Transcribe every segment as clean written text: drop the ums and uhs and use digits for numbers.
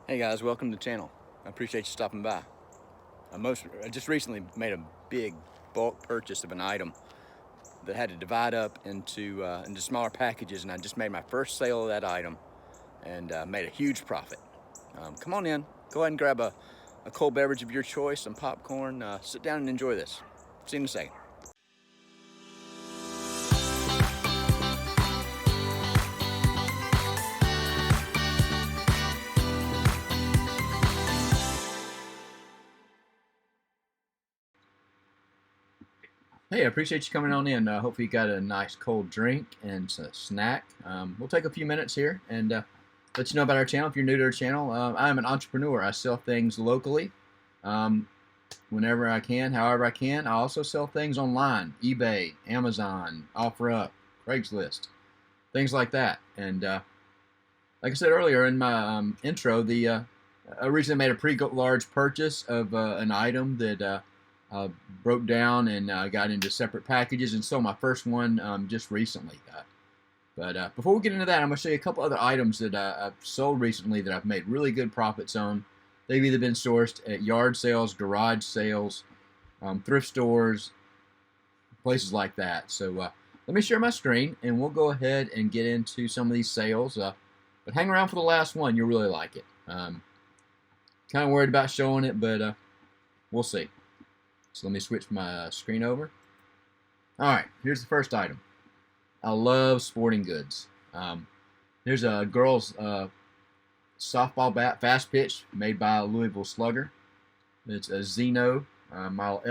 Hey guys, welcome to the channel. I appreciate you stopping by. I just recently made a big bulk purchase of an item that had to divide up into smaller packages, and I just made my first sale of that item and made a huge profit. Come on in, go ahead and grab a cold beverage of your choice, some popcorn, sit down and enjoy this. See you in a second. Hey, I appreciate you coming on in. Hopefully you got a nice cold drink and a snack. We'll take a few minutes here and let you know about our channel. If you're new to our channel, I'm an entrepreneur. I sell things locally whenever I can, however I can. I also sell things online, eBay, Amazon, OfferUp, Craigslist, things like that. And like I said earlier in my intro, I recently made a pretty large purchase of an item that broke down and got into separate packages, and sold my first one just recently. But before we get into that, I'm going to show you a couple other items that I've sold recently that I've made really good profits on. They've either been sourced at yard sales, garage sales, thrift stores, places like that. So let me share my screen, and we'll go ahead and get into some of these sales. But hang around for the last one. You'll really like it. Kind of worried about showing it, but we'll see. So let me switch my screen over. All right, here's the first item. I love sporting goods. Here's a girl's softball bat, fast pitch, made by a Louisville Slugger. It's a Xeno model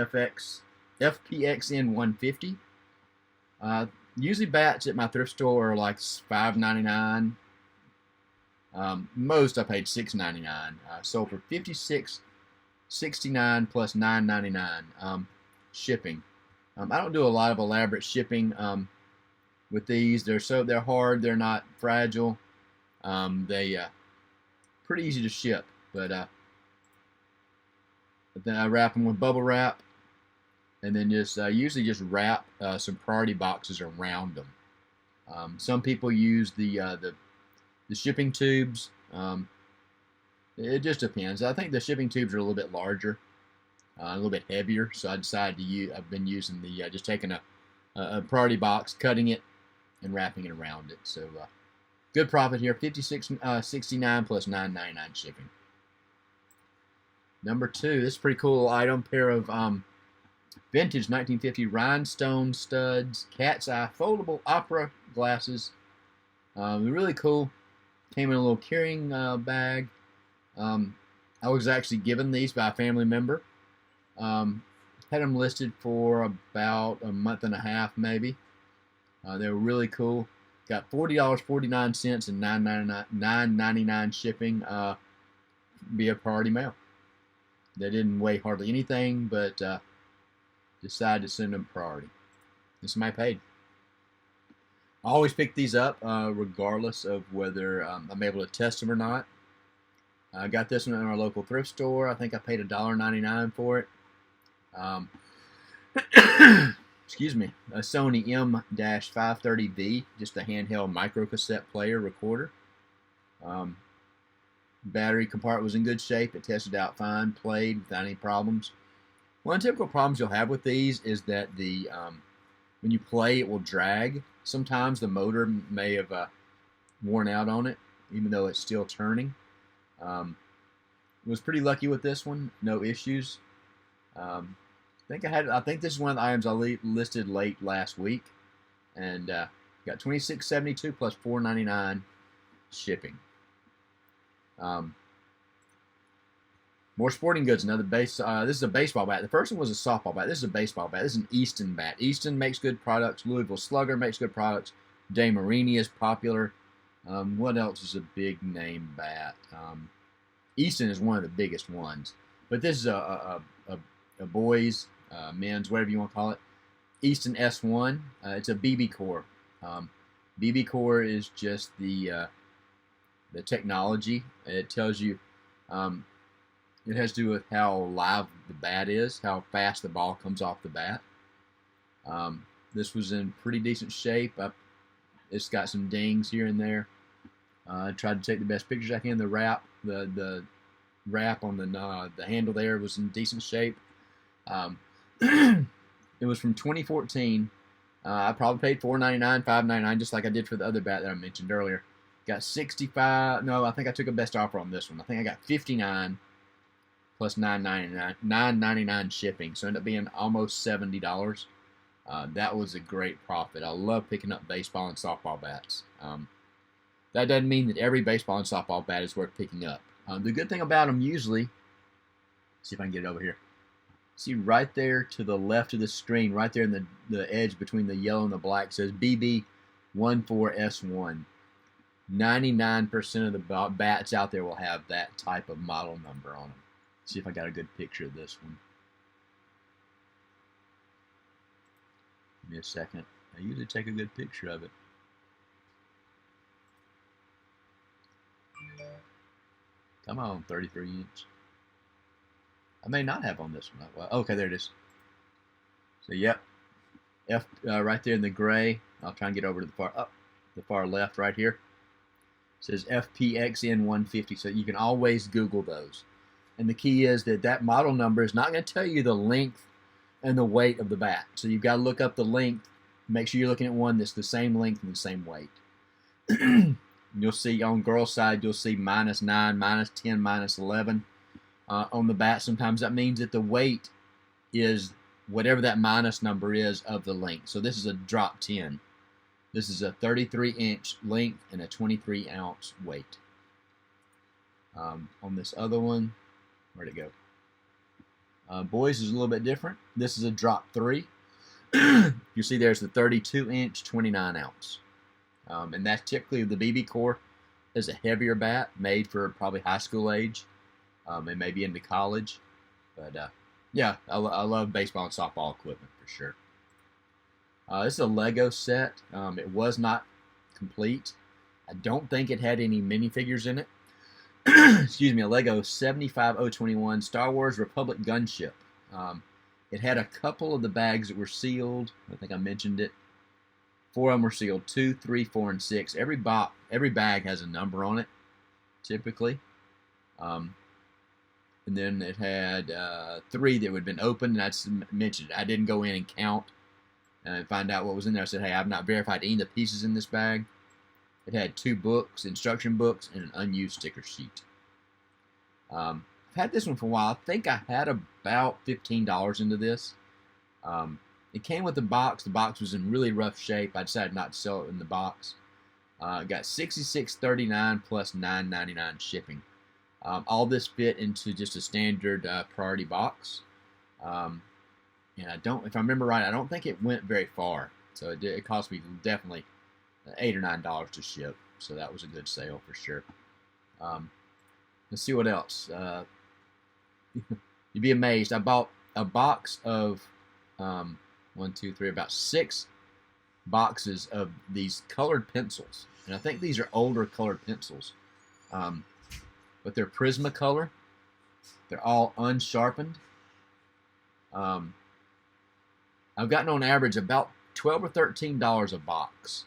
FPXN 150. Usually bats at my thrift store are like $5.99. Most I paid $6.99. Sold for $56.69 plus $9.99 shipping. I don't do a lot of elaborate shipping with these. They're hard. They're not fragile. They pretty easy to ship. But then I wrap them with bubble wrap, and then just usually just wrap some priority boxes around them. Some people use the shipping tubes. It just depends. I think the shipping tubes are a little bit larger, a little bit heavier, so I decided to use. I've been using the just taking a priority box, cutting it, and wrapping it around it. So good profit here. $56.69 plus $9.99 shipping. Number two, this is a pretty cool item. Pair of vintage 1950 rhinestone studs, cat's eye foldable opera glasses. Really cool. Came in a little carrying bag. I was actually given these by a family member. Had them listed for about a month and a half, maybe. They were really cool. Got $40.49 and $9.99 shipping via priority mail. They didn't weigh hardly anything, but decided to send them priority. And somebody paid. I always pick these up regardless of whether I'm able to test them or not. I got this one in our local thrift store. I think I paid $1.99 for it. Excuse me. A Sony M-530V, just a handheld micro cassette player recorder. Battery compartment was in good shape. It tested out fine, played without any problems. One of the typical problems you'll have with these is that when you play, it will drag. Sometimes the motor may have worn out on it, even though it's still turning. Was pretty lucky with this one, no issues. I think this is one of the items I listed late last week, and got $26.72 plus $4.99 shipping. More sporting goods. Another base. This is a baseball bat. The first one was a softball bat. This is a baseball bat. This is an Easton bat. Easton makes good products. Louisville Slugger makes good products. De Marini is popular. What else is a big name bat? Easton is one of the biggest ones. But this is a boys, men's, whatever you want to call it. Easton S1. It's a BB core. BB core is just the technology. It tells you. It has to do with how live the bat is, how fast the ball comes off the bat. This was in pretty decent shape. It's got some dings here and there. I tried to take the best pictures I can. The wrap on the handle there was in decent shape. Um, it was from 2014. I probably paid $4.99, $5.99, just like I did for the other bat that I mentioned earlier. Got 65. No, I think I took a best offer on this one. I think I got 59 plus $9.99 shipping, so ended up being almost $70. That was a great profit. I love picking up baseball and softball bats. That doesn't mean that every baseball and softball bat is worth picking up. The good thing about them usually, see if I can get it over here. See right there to the left of the screen, right there in the edge between the yellow and the black, says BB14S1. 99% of the bats out there will have that type of model number on them. See if I got a good picture of this one. Give me a second. I usually take a good picture of it. Come on, 33 inch. I may not have on this one. Well, okay, there it is. So, yep. F right there in the gray. I'll try and get over to the far left right here. It says FPXN150, so you can always Google those. And the key is that model number is not going to tell you the length and the weight of the bat. So you've got to look up the length. Make sure you're looking at one that's the same length and the same weight. You'll see on girls' side, you'll see -9, -10, -11 on the bat. Sometimes that means that the weight is whatever that minus number is of the length. So this is a drop 10. This is a 33-inch length and a 23-ounce weight. On this other one, where'd it go? Boys is a little bit different. This is a drop 3. You see there's the 32-inch, 29-ounce. And that's typically the BB core is a heavier bat made for probably high school age and maybe into college. But yeah, I love baseball and softball equipment for sure. This is a Lego set. It was not complete. I don't think it had any minifigures in it. Excuse me, a Lego 75021 Star Wars Republic gunship. It had a couple of the bags that were sealed. I think I mentioned it. 4 of them were sealed. 2, 3, 4, and 6. Every bag has a number on it, typically. And then it had 3 that would have been opened. And I just mentioned it. I didn't go in and count and find out what was in there. I said, hey, I've not verified any of the pieces in this bag. It had 2 books, instruction books, and an unused sticker sheet. I've had this one for a while. I think I had about $15 into this. It came with the box. The box was in really rough shape. I decided not to sell it in the box. Got $66.39 plus $9.99 shipping. All this fit into just a standard priority box. And if I remember right, I don't think it went very far. So it cost me definitely $8 or $9 to ship. So that was a good sale for sure. Let's see what else. You'd be amazed. I bought a box of 1, 2, 3, about 6 boxes of these colored pencils. And I think these are older colored pencils. But they're Prismacolor. They're all unsharpened. I've gotten on average about $12 or $13 a box.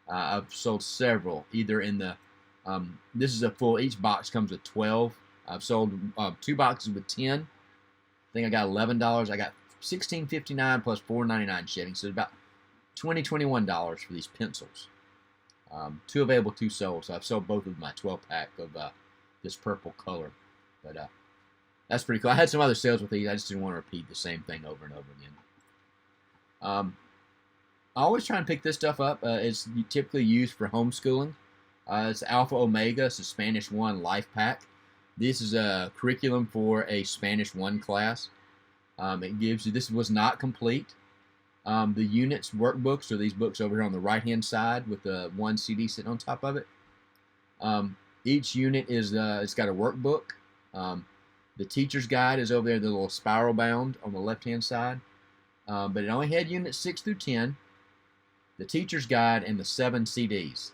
I've sold several, either in the, this is a full, each box comes with 12. I've sold 2 boxes with 10. I think I got $11. I got $16.59 plus $4.99 shipping, so about $20, $21 for these pencils. 2 available, 2 sold, so I've sold both of my 12-pack of this purple color. But that's pretty cool. I had some other sales with these. I just didn't want to repeat the same thing over and over again. I always try and pick this stuff up. It's typically used for homeschooling. It's Alpha Omega. It's a Spanish 1 life pack. This is a curriculum for a Spanish 1 class. It gives you, this was not complete. The units workbooks are these books over here on the right-hand side with the 1 CD sitting on top of it. Each unit is, it's got a workbook. The teacher's guide is over there, the little spiral bound on the left-hand side. But it only had units 6 through 10, the teacher's guide, and the 7 CDs.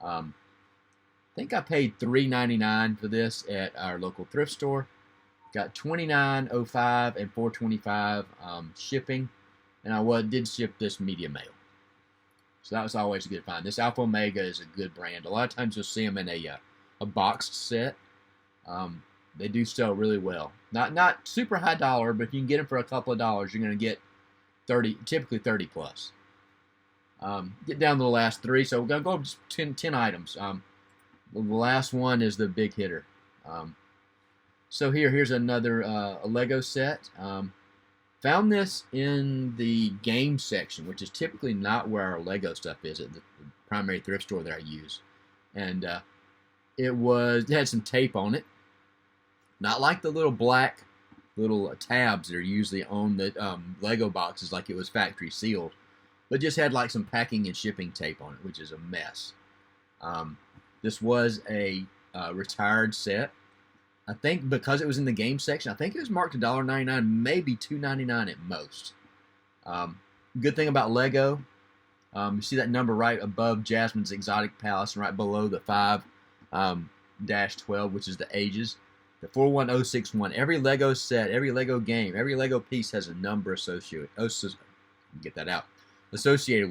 I think I paid $3.99 for this at our local thrift store. Got $29.05 and $4.25 shipping, and I did ship this media mail. So that was always a good find. This Alpha Omega is a good brand. A lot of times you'll see them in a boxed set. They do sell really well. Not super high dollar, but if you can get them for a couple of dollars, you're going to get 30, typically 30 plus. Get down to the last three. So we're going to go over just 10 items. The last one is the big hitter. So here's another a Lego set. Found this in the game section, which is typically not where our Lego stuff is at the primary thrift store that I use. And it had some tape on it. Not like the little black little tabs that are usually on the Lego boxes, like it was factory sealed, but just had like some packing and shipping tape on it, which is a mess. This was a retired set. I think because it was in the game section, I think it was marked $1.99, maybe $2.99 at most. Good thing about Lego, you see that number right above Jasmine's Exotic Palace and right below the 5-12, which is the ages. The 41061. Every Lego set, every Lego game, every Lego piece has a number associated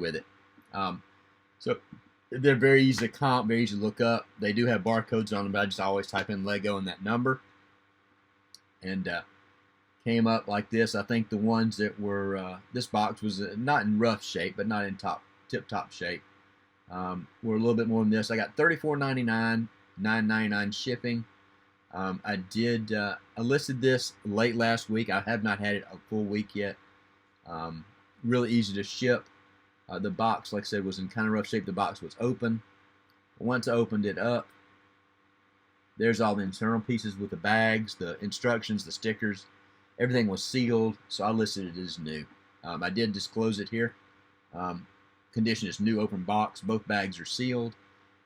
with it. So they're very easy to comp, very easy to look up. They do have barcodes on them, but I just always type in Lego and that number. And came up like this. I think the ones that were, this box was not in rough shape, but not in tip-top shape. Were a little bit more than this. I got $34.99, $9.99 shipping. I listed this late last week. I have not had it a full week yet. Really easy to ship. The box, like I said, was in kind of rough shape. The box was open. Once I opened it up, there's all the internal pieces with the bags, the instructions, the stickers. Everything was sealed, so I listed it as new. I did disclose it here. Condition is new, open box. Both bags are sealed.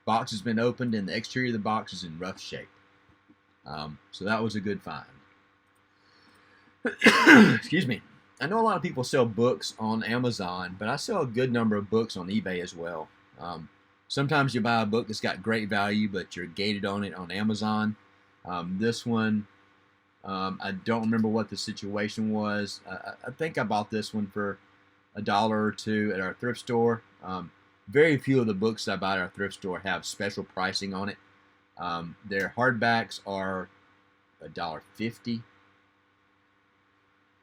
Box has been opened, and the exterior of the box is in rough shape. So that was a good find. Excuse me. I know a lot of people sell books on Amazon, but I sell a good number of books on eBay as well. Sometimes you buy a book that's got great value, but you're gated on it on Amazon. This one, I don't remember what the situation was. I think I bought this one for $1 or $2 at our thrift store. Very few of the books I buy at our thrift store have special pricing on it. Their hardbacks are $1.50.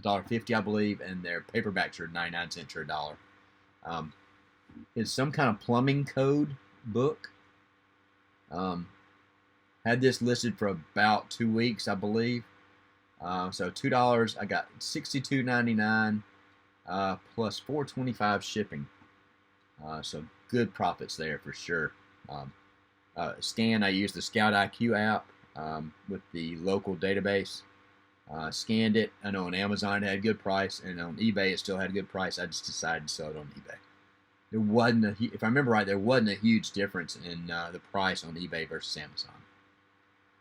$1.50, I believe, and their paperbacks are 99 cents or $1. It's some kind of plumbing code book. Had this listed for about 2 weeks, I believe. So $2, I got $62.99 plus $4.25 shipping. So good profits there for sure. Scan, I use the Scout IQ app with the local database. Scanned it. I know on Amazon it had a good price, and on eBay it still had a good price. I just decided to sell it on eBay. There wasn't if I remember right, there wasn't a huge difference in the price on eBay versus Amazon.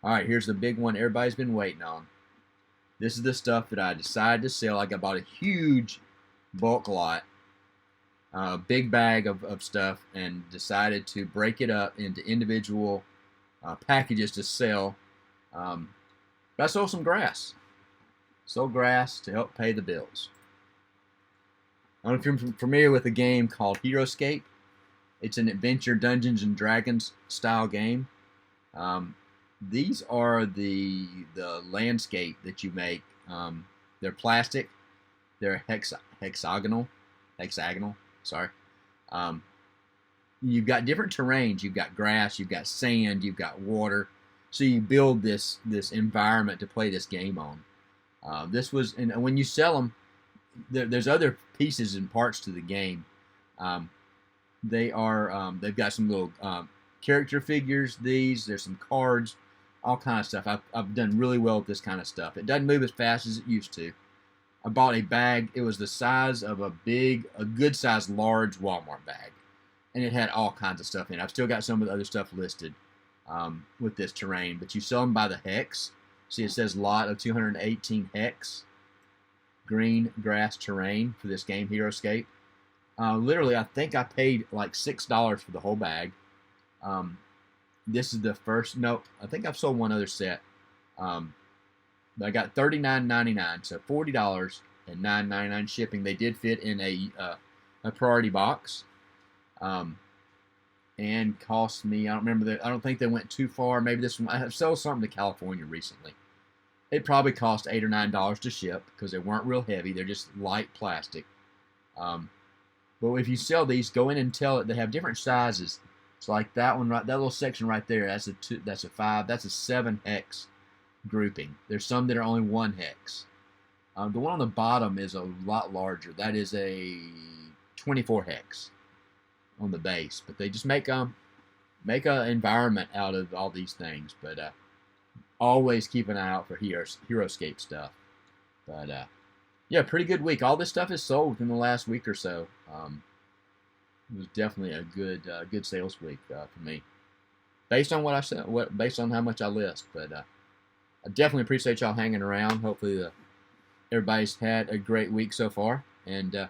All right, here's the big one everybody's been waiting on. This is the stuff that I decided to sell. I bought a huge bulk lot, big bag of stuff, and decided to break it up into individual packages to sell. But I sold some grass. Sold grass to help pay the bills. I don't know if you're familiar with a game called Heroescape. It's an adventure Dungeons and Dragons style game. These are the landscape that you make. They're plastic. They're hexagonal. Sorry. You've got different terrains. You've got grass. You've got sand. You've got water. So you build this environment to play this game on. This was, and when you sell them, there's other pieces and parts to the game. They've got some little character figures. There's some cards, all kind of stuff. I've done really well with this kind of stuff. It doesn't move as fast as it used to. I bought a bag. It was the size of a good sized large Walmart bag, and it had all kinds of stuff in it. I've still got some of the other stuff listed with this terrain, but you sell them by the hex. See, it says lot of 218 hex, green grass terrain for this game, Heroescape. Literally, I think I paid like $6 for the whole bag. This is the first, no, I think I've sold one other set. But I got $39.99, so $40 and $9.99 shipping. They did fit in a priority box. and cost me, I don't remember that. I don't think they went too far. Maybe this one, I have sold something to California recently. It probably cost $8 or $9 to ship because they weren't real heavy. They're just light plastic. But if you sell these, go in and tell it they have different sizes. It's like that one right, that little section right there. That's a 5. That's a 7 hex grouping. There's some that are only 1 hex. The one on the bottom is a lot larger. That is a 24 hex on the base. But they just make a environment out of all these things. But always keep an eye out for Heroscape stuff. But yeah, pretty good week. All this stuff is sold within the last week or so. It was definitely a good sales week for me, based on what I said, based on how much I list. But I definitely appreciate y'all hanging around. Hopefully, everybody's had a great week so far. And if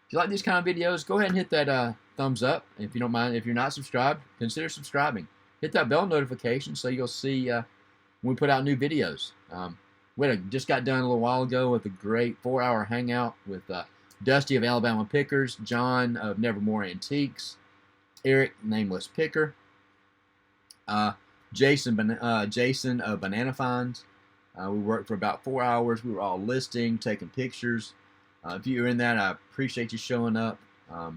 you like these kind of videos, go ahead and hit that thumbs up. If you don't mind, if you're not subscribed, consider subscribing. Hit that bell notification so you'll see when we put out new videos. Just got done a little while ago with a great 4-hour hangout with Dusty of Alabama Pickers, John of Nevermore Antiques, Eric, Nameless Picker, Jason of Banana Finds. We worked for about 4 hours. We were all listing, taking pictures. If you were in that, I appreciate you showing up. It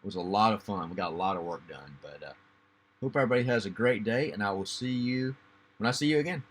was a lot of fun. We got a lot of work done. But hope everybody has a great day, and I will see you when I see you again.